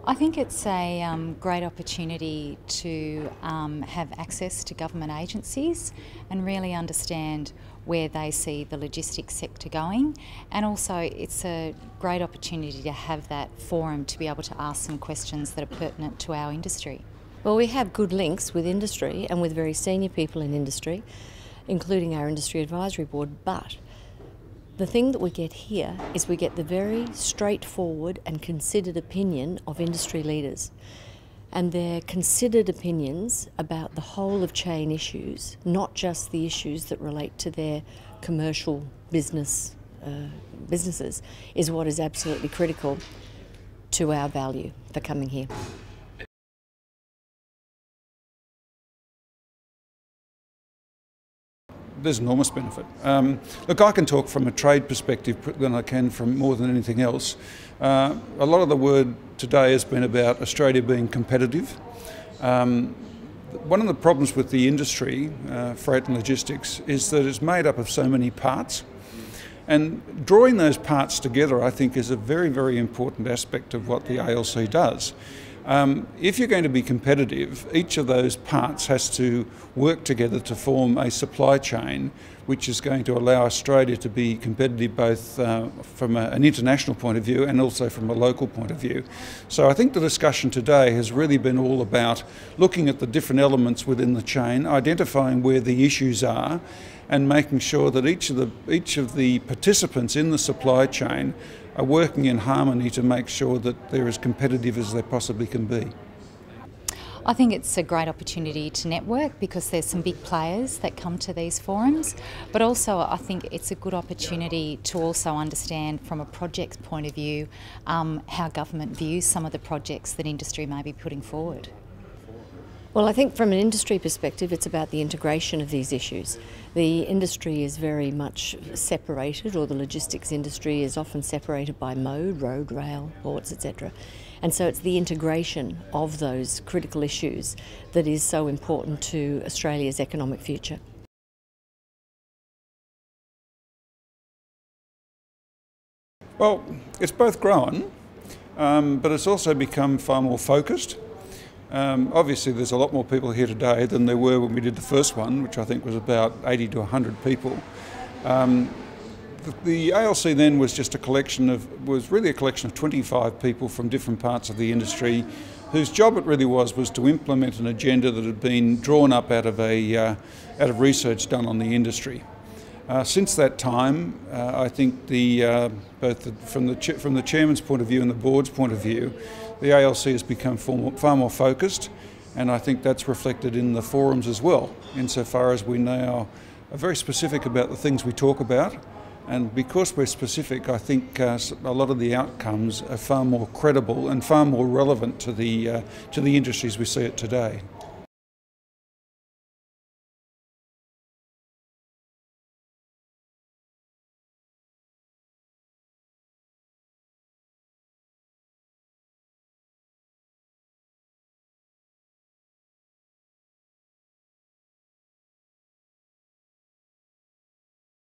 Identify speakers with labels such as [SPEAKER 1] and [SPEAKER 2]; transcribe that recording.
[SPEAKER 1] I think it's a great opportunity to have access to government agencies and really understand where they see the logistics sector going, and also it's a great opportunity to have that forum to be able to ask some questions that are pertinent to our industry.
[SPEAKER 2] Well, we have good links with industry and with very senior people in industry, including our Industry Advisory Board, but the thing that we get here is we get the very straightforward and considered opinion of industry leaders. And their considered opinions about the whole of chain issues, not just the issues that relate to their commercial businesses, is what is absolutely critical to our value for coming here.
[SPEAKER 3] There's enormous benefit. Look, I can talk from a trade perspective than I can from more than anything else. A lot of the word today has been about Australia being competitive. One of the problems with the industry, freight and logistics, is that it's made up of so many parts. And drawing those parts together, I think, is a very, very important aspect of what the ALC does. If you're going to be competitive, each of those parts has to work together to form a supply chain which is going to allow Australia to be competitive both from an international point of view and also from a local point of view. So I think the discussion today has really been all about looking at the different elements within the chain, identifying where the issues are, and making sure that each of the participants in the supply chain are working in harmony to make sure that they're as competitive as they possibly can be.
[SPEAKER 1] I think it's a great opportunity to network because there's some big players that come to these forums, but also I think it's a good opportunity to also understand from a project point of view how government views some of the projects that industry may be putting forward.
[SPEAKER 2] Well, I think from an industry perspective, it's about the integration of these issues. The industry is very much separated, or the logistics industry is often separated by mode, road, rail, ports, etc. And so it's the integration of those critical issues that is so important to Australia's economic future.
[SPEAKER 3] Well, it's both grown, but it's also become far more focused. Obviously there's a lot more people here today than there were when we did the first one, which I think was about 80 to 100 people. The ALC then was just really a collection of 25 people from different parts of the industry whose job it really was to implement an agenda that had been drawn up out of research done on the industry. Since that time, I think from the chairman's point of view and the board's point of view, the ALC has become far more focused, and I think that's reflected in the forums as well, insofar as we now are very specific about the things we talk about, and because we're specific, I think a lot of the outcomes are far more credible and far more relevant to the industries we see it today.